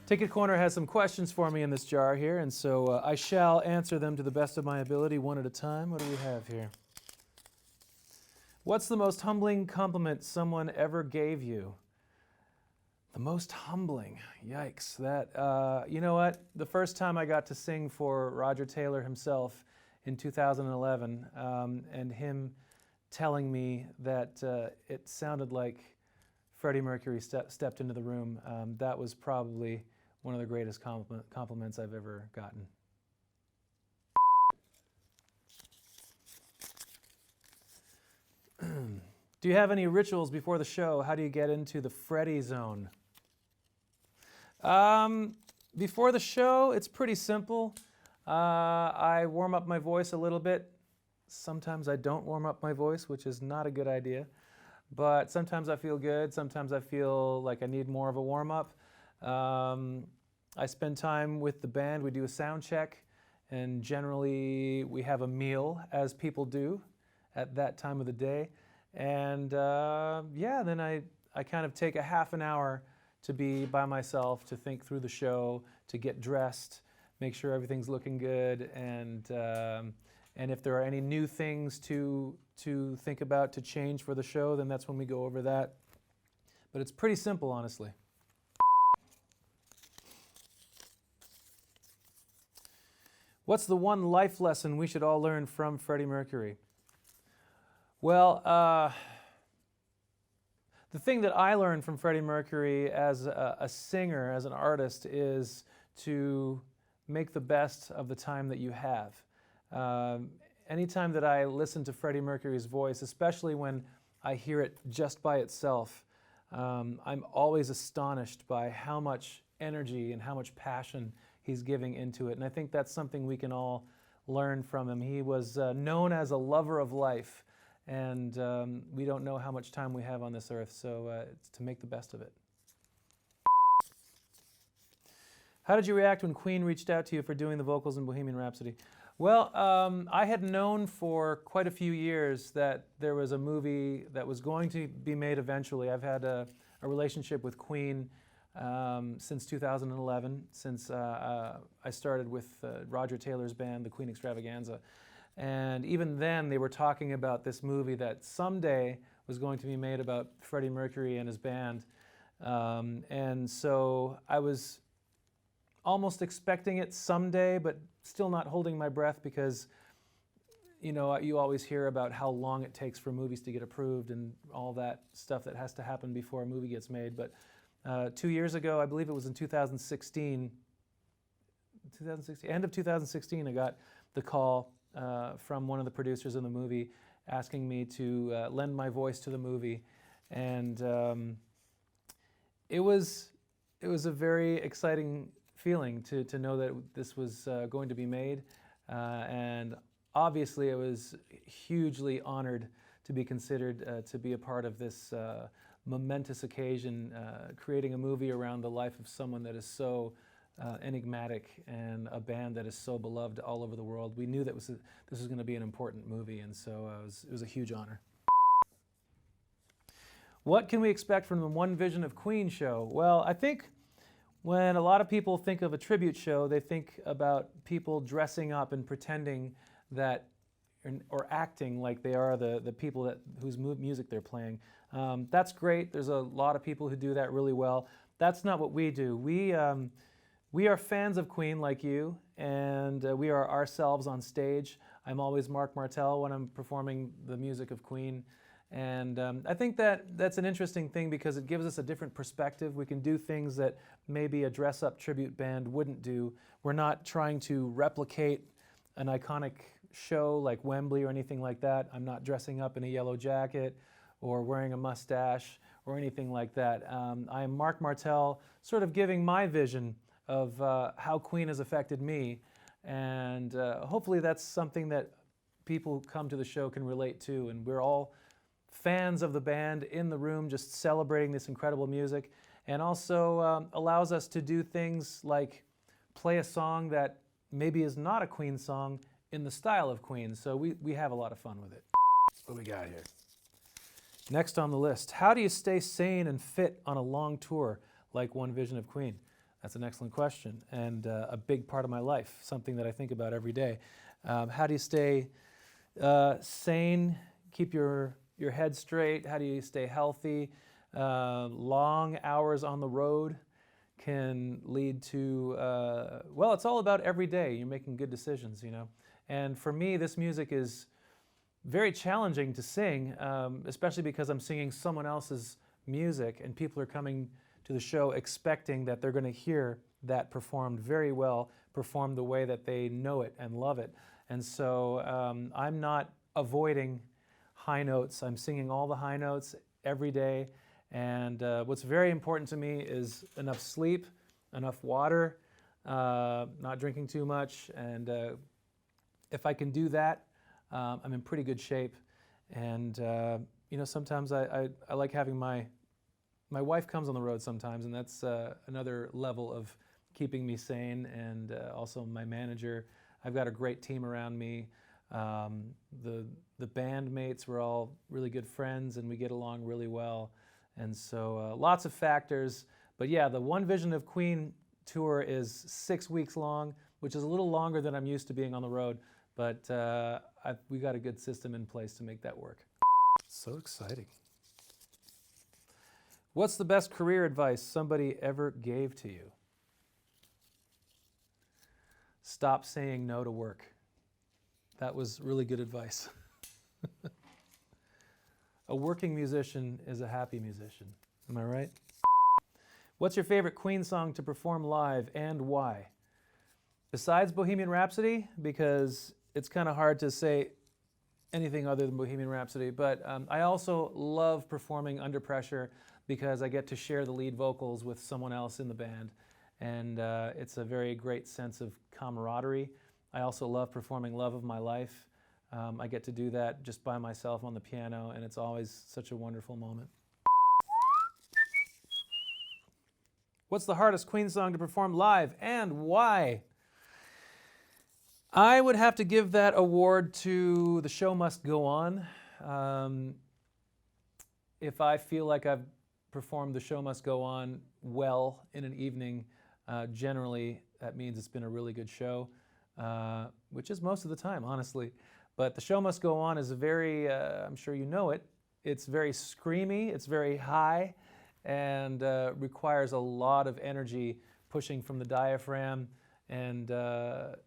Ticket Corner has some questions for me in this jar here, and so I shall answer them to the best of my ability, one at a time. What do we have here? What's the most humbling compliment someone ever gave you? The most humbling, yikes. That, you know what? The first time I got to sing for Roger Taylor himself in 2011, and him telling me that it sounded like Freddie Mercury stepped into the room, that was probably one of the greatest compliments I've ever gotten. Do you have any rituals before the show? How do you get into the Freddie zone? Before the show, it's pretty simple. I warm up my voice a little bit. Sometimes I don't warm up my voice, which is not a good idea. But sometimes I feel good. Sometimes I feel like I need more of a warm-up. I spend time with the band. We do a sound check, and generally we have a meal, as people do at that time of the day. And yeah, then I kind of take a half an hour to be by myself, to think through the show, to get dressed, make sure everything's looking good, and if there are any new things to think about, to change for the show, then that's when we go over that. But it's pretty simple, honestly. What's the one life lesson we should all learn from Freddie Mercury? Well, the thing that I learned from Freddie Mercury as a singer, as an artist, is to make the best of the time that you have. Anytime that I listen to Freddie Mercury's voice, especially when I hear it just by itself, I'm always astonished by how much energy and how much passion he's giving into it. And I think that's something we can all learn from him. He was known as a lover of life, and we don't know how much time we have on this earth, so it's to make the best of it. How did you react when Queen reached out to you for doing the vocals in Bohemian Rhapsody? Well, I had known for quite a few years that there was a movie that was going to be made eventually. I've had a relationship with Queen since 2011, since I started with Roger Taylor's band, the Queen Extravaganza. And even then, they were talking about this movie that someday was going to be made about Freddie Mercury and his band. And so I was almost expecting it someday, but still not holding my breath, because you know, you always hear about how long it takes for movies to get approved and all that stuff that has to happen before a movie gets made. But 2 years ago, I believe it was in 2016, end of 2016, I got the call from one of the producers in the movie asking me to lend my voice to the movie. And it was a very exciting feeling to know that this was going to be made. And obviously I was hugely honored to be considered to be a part of this momentous occasion, creating a movie around the life of someone that is so enigmatic, and a band that is so beloved all over the world. We knew that this was going to be an important movie, and so it was a huge honor. What can we expect from the One Vision of Queen show? Well, I think when a lot of people think of a tribute show, they think about people dressing up and pretending that, or acting like they are the people whose music they're playing. That's great. There's a lot of people who do that really well. That's not what we do. We are fans of Queen like you, and we are ourselves on stage. I'm always Marc Martel when I'm performing the music of Queen. And I think that's an interesting thing, because it gives us a different perspective. We can do things that maybe a dress-up tribute band wouldn't do. We're not trying to replicate an iconic show like Wembley or anything like that. I'm not dressing up in a yellow jacket or wearing a mustache or anything like that. I am Marc Martel, sort of giving my vision of how Queen has affected me, and hopefully that's something that people who come to the show can relate to, and we're all fans of the band in the room just celebrating this incredible music, and also allows us to do things like play a song that maybe is not a Queen song in the style of Queen, so we have a lot of fun with it. What do we got here? Next on the list, how do you stay sane and fit on a long tour like One Vision of Queen? That's an excellent question, and a big part of my life, something that I think about every day. How do you stay sane, keep your head straight? How do you stay healthy? Long hours on the road can lead to, well, it's all about every day. You're making good decisions, you know. And for me, this music is very challenging to sing, especially because I'm singing someone else's music and people are coming to the show expecting that they're going to hear that performed very well, performed the way that they know it and love it. And so I'm not avoiding high notes. I'm singing all the high notes every day. And what's very important to me is enough sleep, enough water, not drinking too much. And if I can do that, I'm in pretty good shape. And you know, sometimes I like having my wife comes on the road sometimes, and that's another level of keeping me sane. And also my manager. I've got a great team around me. The bandmates, we're all really good friends, and we get along really well. And so lots of factors. But yeah, the One Vision of Queen tour is 6 weeks long, which is a little longer than I'm used to being on the road. But we got a good system in place to make that work. So exciting. What's the best career advice somebody ever gave to you? Stop saying no to work. That was really good advice. A working musician is a happy musician. Am I right? What's your favorite Queen song to perform live and why? Besides Bohemian Rhapsody, because it's kind of hard to say anything other than Bohemian Rhapsody, but I also love performing under pressure because I get to share the lead vocals with someone else in the band, and it's a very great sense of camaraderie. I also love performing Love of My Life. I get to do that just by myself on the piano, and it's always such a wonderful moment. What's the hardest Queen song to perform live and why? I would have to give that award to The Show Must Go On. If I feel like I've performed The Show Must Go On well in an evening, generally that means it's been a really good show, which is most of the time, honestly. But The Show Must Go On is a very, I'm sure you know it, it's very screamy, it's very high, and requires a lot of energy pushing from the diaphragm and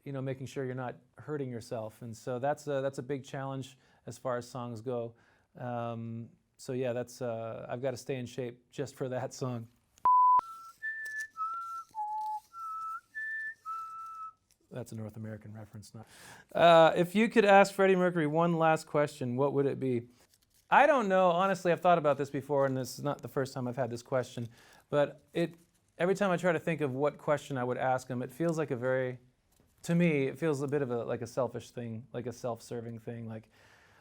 you know, making sure you're not hurting yourself. And so that's a big challenge as far as songs go. So yeah, that's I've got to stay in shape just for that song. That's a North American reference. If you could ask Freddie Mercury one last question, what would it be? I don't know. Honestly, I've thought about this before, and this is not the first time I've had this question. But every time I try to think of what question I would ask him, it feels like to me, it feels a bit of like a selfish thing, like a self-serving thing. Like,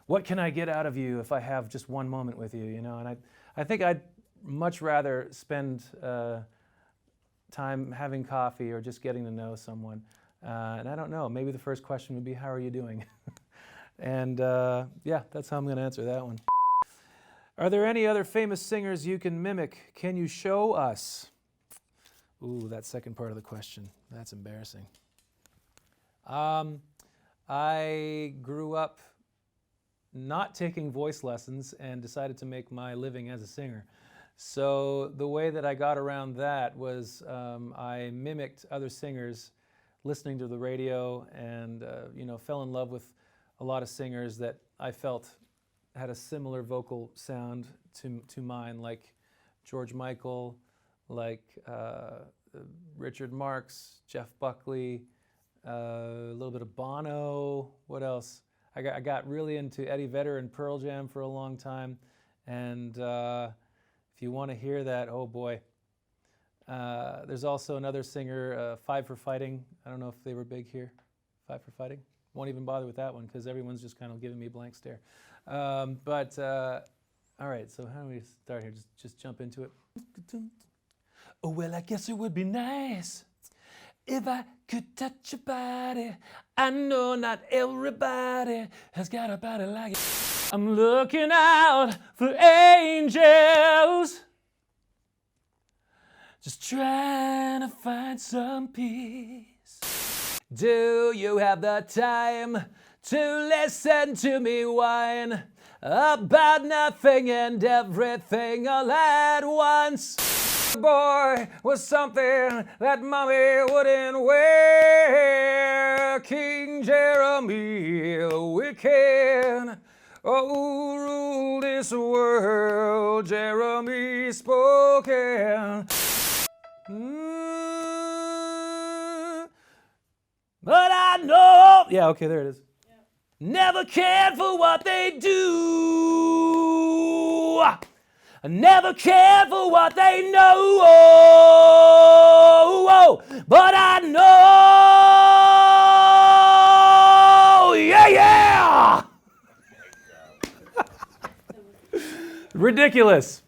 what can I get out of you if I have just one moment with you? You know, and I think I'd much rather spend time having coffee or just getting to know someone. And I don't know, maybe the first question would be, how are you doing? And yeah, that's how I'm going to answer that one. Are there any other famous singers you can mimic? Can you show us? Ooh, that second part of the question. That's embarrassing. I grew up not taking voice lessons and decided to make my living as a singer. So the way that I got around that was I mimicked other singers listening to the radio, and you know, fell in love with a lot of singers that I felt had a similar vocal sound to mine, like George Michael, like Richard Marx, Jeff Buckley, a little bit of Bono. What else? I got really into Eddie Vedder and Pearl Jam for a long time, and if you want to hear that, oh boy. There's also another singer, Five for Fighting. I don't know if they were big here. Five for Fighting. Won't even bother with that one because everyone's just kind of giving me a blank stare. All right, so how do we start here? Just jump into it. Oh, well, I guess it would be nice if I could touch your body. I know not everybody has got a body like it. I'm looking out for angels just trying to find some peace. Do you have the time to listen to me whine about nothing and everything all at once? Boy was something that mommy wouldn't wear. King Jeremy the wicked, oh, rule this world. Jeremy spoken. But I know. Yeah, okay, there it is. Yeah. Never cared for what they do. I never cared for what they know. But I know. Yeah. Ridiculous.